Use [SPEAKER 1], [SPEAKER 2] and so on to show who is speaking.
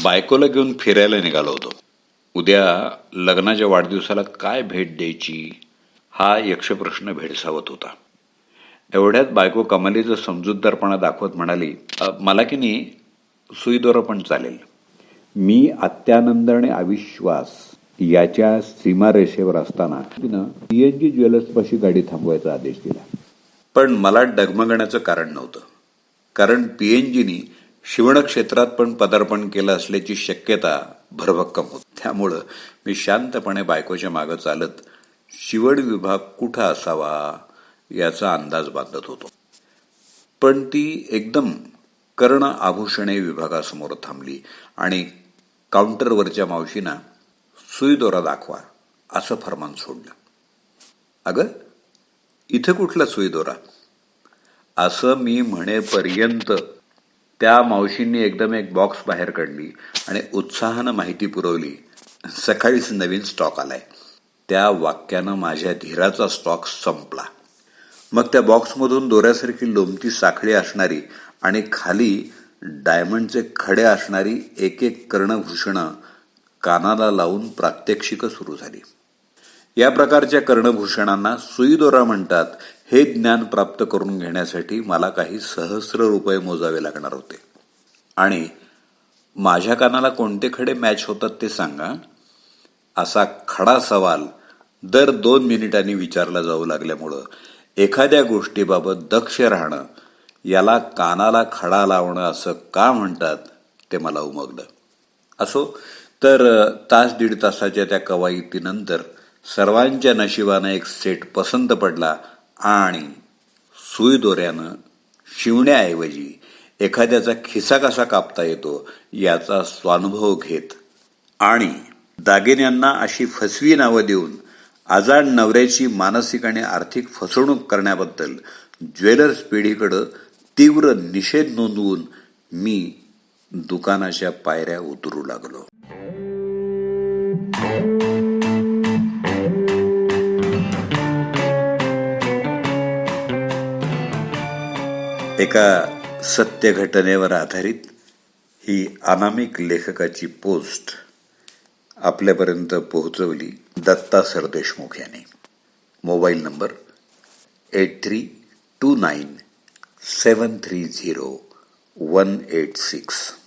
[SPEAKER 1] बायकोला घेऊन फिरायला निघालो होतो. उद्या लग्नाच्या वाढदिवसाला काय भेट द्यायची हा यक्षप्रश्न भेडसावत होता. एवढ्यात बायको कमालीचा समजूतदारपणा दाखवत म्हणाली, मला की नाही सुईदोरा पण चालेल. मी अत्यानंद आणि अविश्वास याच्या सीमारेषेवर असताना तिनं PNG ज्वेलर्स पाशी गाडी थांबवायचा आदेश दिला. पण मला डगमगण्याचं कारण नव्हतं. कारण PNGनी शिवण क्षेत्रात पण पदार्पण केलं असल्याची शक्यता भरभक्कम होती. त्यामुळं मी शांतपणे बायकोच्या मागं चालत शिवण विभाग कुठं असावा याचा अंदाज बांधत होतो. पण ती एकदम कर्ण आभूषणे विभागासमोर थांबली आणि काउंटरवरच्या मावशींना सुईदोरा दाखवा असं फरमान सोडलं. अगं, इथं कुठला सुईदोरा असं मी म्हणेपर्यंत त्या मावशींनी एकदम एक बॉक्स बाहेर काढली आणि उत्साहानं माहिती पुरवली, सकाळीच नवीन स्टॉक आलाय. त्या वाक्यानं माझ्या धीराचा स्टॉक संपला. मग त्या बॉक्समधून दोऱ्यासारखी लोंबती साखळी असणारी आणि खाली डायमंडचे खडे असणारी एक एक कर्णभूषणं कानाला लावून प्रात्यक्षिकं सुरू झाली. या प्रकारच्या कर्णभूषणांना सुईदोरा म्हणतात हे ज्ञान प्राप्त करून घेण्यासाठी मला काही सहस्र रुपये मोजावे लागणार होते. आणि माझ्या कानाला कोणते खडे मॅच होतात ते सांगा, असा खडा सवाल दर 2 मिनिटांनी विचारला जाऊ लागल्यामुळं एखाद्या गोष्टीबाबत दक्ष राहणं याला कानाला खडा लावणं असं का म्हणतात ते मला उमगलं. असो, तर तास दीड तासाच्या त्या कवायतीनंतर सर्वांच्या नशिबानं एक सेट पसंत पडला आणि सुईदोऱ्यानं शिवण्याऐवजी एखाद्याचा खिसा कसा कापता येतो याचा स्वानुभव घेत आणि दागिन्यांना अशी फसवी नावं देऊन आजाड नवऱ्याची मानसिक आणि आर्थिक फसवणूक करण्याबद्दल ज्वेलर्स पिढीकडं तीव्र निषेध नोंदवून मी दुकानाच्या पायऱ्या उतरू लागलो. एका सत्य घटनेवर आधारित ही अनामिक लेखकाची पोस्ट आपल्यापर्यंत पोहोचवली दत्ता सरदेशमुख यांनी. Mobile number 8329730186.